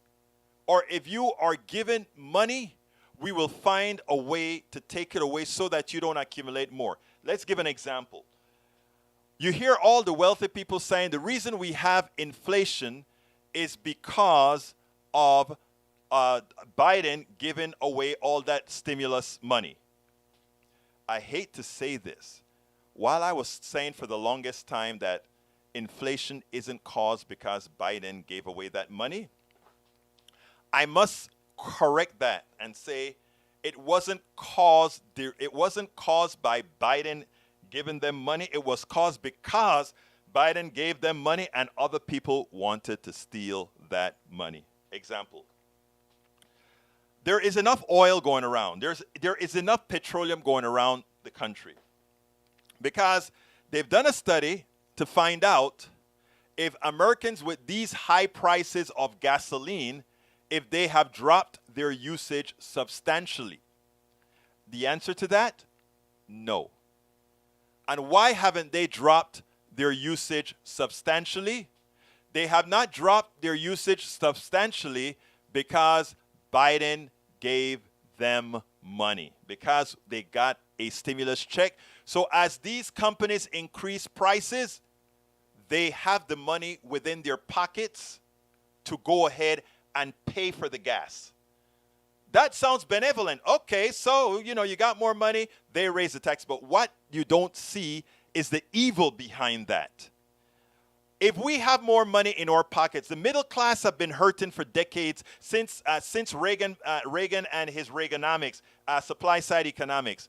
or if you are given money, we will find a way to take it away so that you don't accumulate more. Let's give an example. You hear all the wealthy people saying the reason we have inflation is because of Biden giving away all that stimulus money. I hate to say this. While I was saying for the longest time that inflation isn't caused because Biden gave away that money, I must correct that and say it wasn't caused by Biden giving them money. It was caused because Biden gave them money and other people wanted to steal that money. Example. There is enough oil going around. There is enough petroleum going around the country because they've done a study to find out if Americans with these high prices of gasoline, if they have dropped their usage substantially. The answer to that, no. And why haven't they dropped their usage substantially? They have not dropped their usage substantially because Biden gave them money, because they got a stimulus check. So as these companies increase prices, they have the money within their pockets to go ahead and pay for the gas. That sounds benevolent. Okay, so, you got more money, they raise the tax. But what you don't see is the evil behind that. If we have more money in our pockets, the middle class have been hurting for decades since Reagan and his Reaganomics, supply-side economics.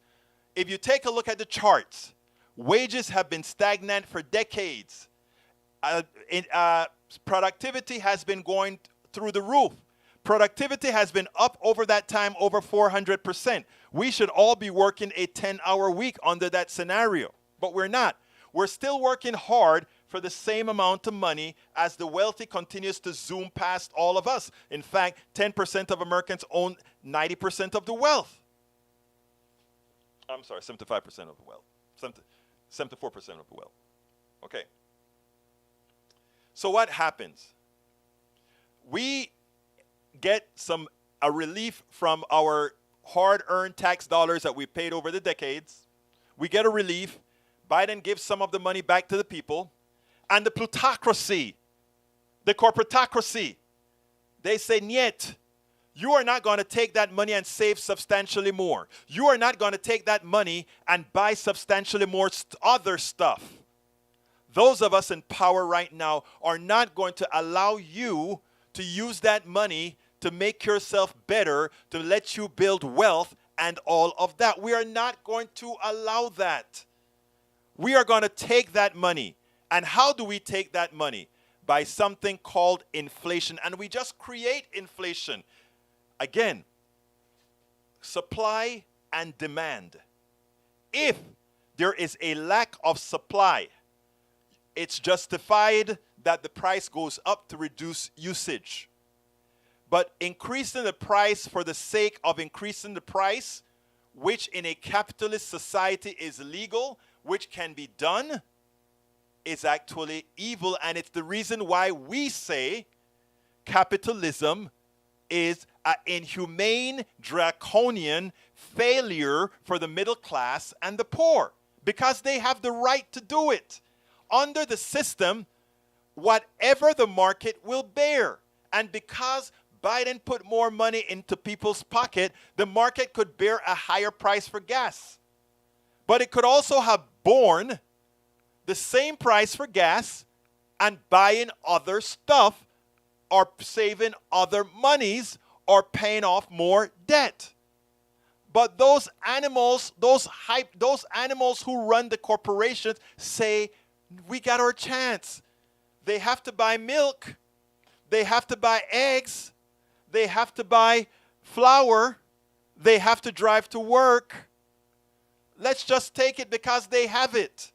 If you take a look at the charts, wages have been stagnant for decades. Productivity has been going through the roof. Productivity has been up over that time over 400%. We should all be working a 10-hour week under that scenario, but we're not. We're still working hard for the same amount of money as the wealthy continues to zoom past all of us. In fact, 10% of Americans own 90% of the wealth. I'm sorry, 75% of the wealth. 74% of the wealth. Okay. So what happens? We get a relief from our hard-earned tax dollars that we paid over the decades. We get a relief. Biden gives some of the money back to the people. And the plutocracy, the corporatocracy, they say, "Niet, you are not going to take that money and save substantially more. You are not going to take that money and buy substantially more other stuff." those of us in power right now are not going to allow you to use that money to make yourself better, to let you build wealth and all of that. We are not going to allow that. We are going to take that money. And how do we take that money? By something called inflation. And we just create inflation. Again, supply and demand. If there is a lack of supply, it's justified that the price goes up to reduce usage. But increasing the price for the sake of increasing the price, which in a capitalist society is legal, which can be done, is actually evil. And it's the reason why we say capitalism is an inhumane, draconian failure for the middle class and the poor, because they have the right to do it. Under the system, whatever the market will bear. And because Biden put more money into people's pocket, the market could bear a higher price for gas. But it could also have borne the same price for gas and buying other stuff or saving other monies or paying off more debt. But those animals, those animals who run the corporations say, we got our chance. They have to buy milk. They have to buy eggs. They have to buy flour. They have to drive to work. Let's just take it because they have it.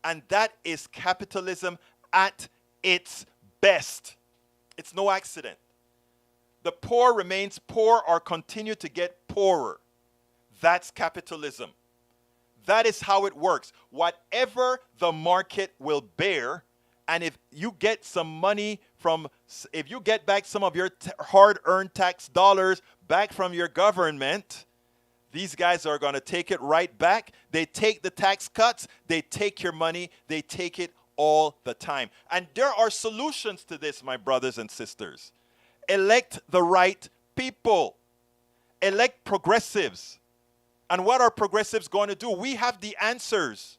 And that is capitalism at its best. It's no accident. The poor remains poor or continue to get poorer. That's capitalism. That is how it works. Whatever the market will bear, and if you get some money if you get back some of your hard-earned tax dollars back from your government, these guys are going to take it right back. They take the tax cuts. They take your money. They take it all the time. And there are solutions to this, my brothers and sisters. Elect the right people. Elect progressives. And what are progressives going to do? We have the answers.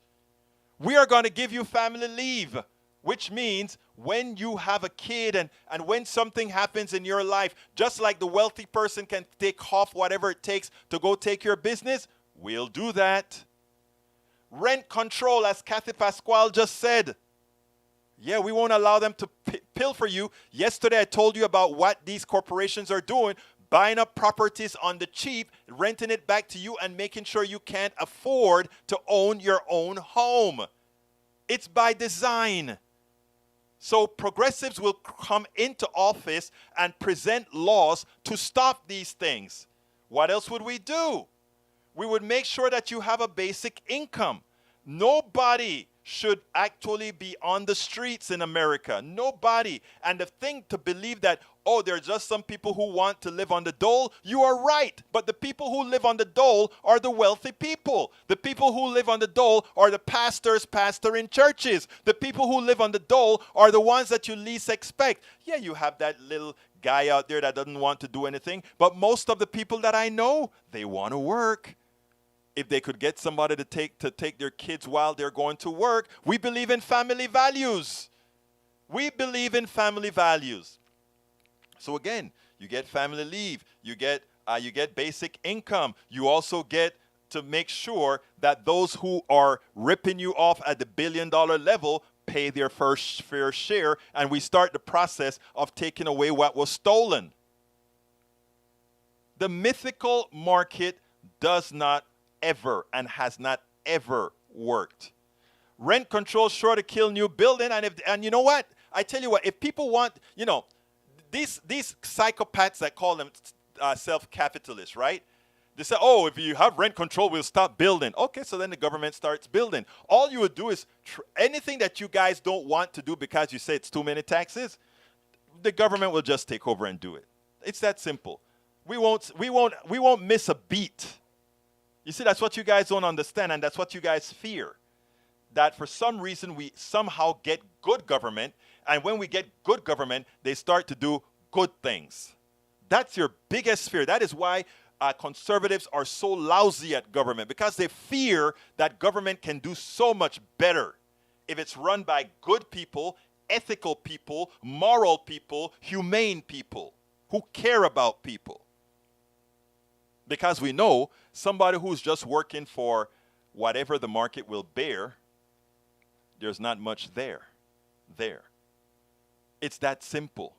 We are going to give you family leave, which means when you have a kid and when something happens in your life, just like the wealthy person can take off whatever it takes to go take your business, we'll do that. Rent control, as Kathy Pasquale just said. Yeah, we won't allow them to pilfer you. Yesterday I told you about what these corporations are doing, buying up properties on the cheap, renting it back to you, and making sure you can't afford to own your own home. It's by design. So progressives will come into office and present laws to stop these things. What else would we do? We would make sure that you have a basic income. Nobody should actually be on the streets in America. Nobody. And the thing to believe that, oh, there are just some people who want to live on the dole, you are right. But the people who live on the dole are the wealthy people. The people who live on the dole are the pastors pastoring churches. The people who live on the dole are the ones that you least expect. Yeah, you have that little guy out there that doesn't want to do anything. But most of the people that I know, they want to work. If they could get somebody to take their kids while they're going to work. We believe in family values. We believe in family values. So again, you get family leave. You get basic income. You also get to make sure that those who are ripping you off at the $1 billion level pay their first fair share, and we start the process of taking away what was stolen. The mythical market does not ever and has not ever worked. Rent control sure to kill new building, and you know what? I tell you what, if people want, these psychopaths that call themselves capitalists, right? They say, oh, if you have rent control, we'll stop building. Okay, so then the government starts building. All you would do is anything that you guys don't want to do because you say it's too many taxes, the government will just take over and do it. It's that simple. We won't miss a beat. You see, that's what you guys don't understand, and that's what you guys fear. That for some reason we somehow get good government, and when we get good government, they start to do good things. That's your biggest fear. That is why conservatives are so lousy at government, because they fear that government can do so much better. if it's run by good people, ethical people, moral people, humane people who care about people. Because we know somebody who's just working for whatever the market will bear, there's not much there. It's that simple.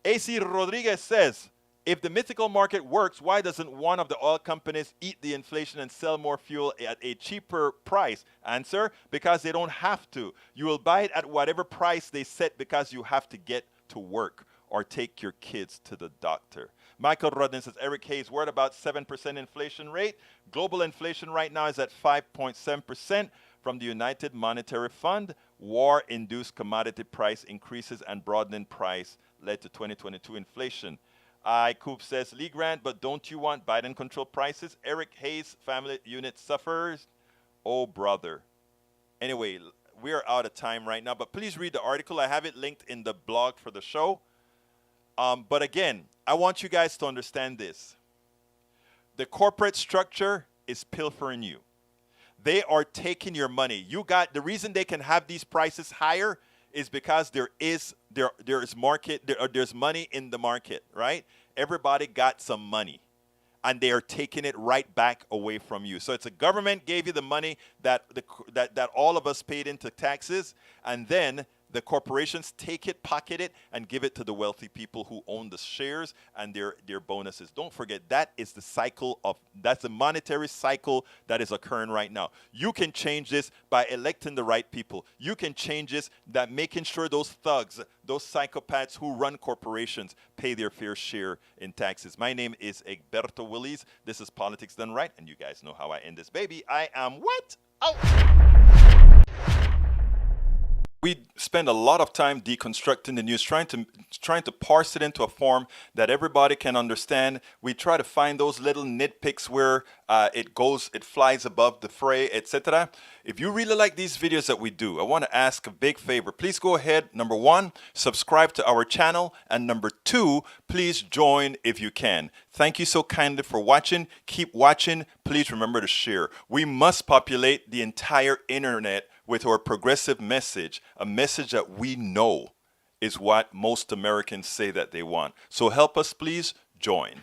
AC Rodriguez says, if the mythical market works, why doesn't one of the oil companies eat the inflation and sell more fuel at a cheaper price? Answer, because they don't have to. You will buy it at whatever price they set because you have to get to work or take your kids to the doctor. Michael Rudden says, Eric Hayes, word about 7% inflation rate. Global inflation right now is at 5.7% from the United Monetary Fund. War-induced commodity price increases and broadening price led to 2022 inflation. Coop says, Lee Grant, but don't you want Biden-controlled prices? Eric Hayes, family unit suffers. Oh, brother. Anyway, we are out of time right now, but please read the article. I have it linked in the blog for the show. But again, I want you guys to understand this. The corporate structure is pilfering you. They are taking your money. The reason they can have these prices higher is because there's money in the market, right? Everybody got some money, and they are taking it right back away from you. So it's a government gave you the money that all of us paid into taxes, and then the corporations take it, pocket it, and give it to the wealthy people who own the shares and their bonuses. Don't forget, that's the monetary cycle that is occurring right now. You can change this by electing the right people. You can change this by making sure those thugs, those psychopaths who run corporations pay their fair share in taxes. My name is Egberto Willies. This is Politics Done Right, and you guys know how I end this baby. I am what? Out! We spend a lot of time deconstructing the news, trying to parse it into a form that everybody can understand. We try to find those little nitpicks where it flies above the fray, etc. If you really like these videos that we do, I want to ask a big favor. Please go ahead, number one, subscribe to our channel, and number two, please join if you can. Thank you so kindly for watching. Keep watching. Please remember to share. We must populate the entire internet with our progressive message, a message that we know is what most Americans say that they want. So help us, please join.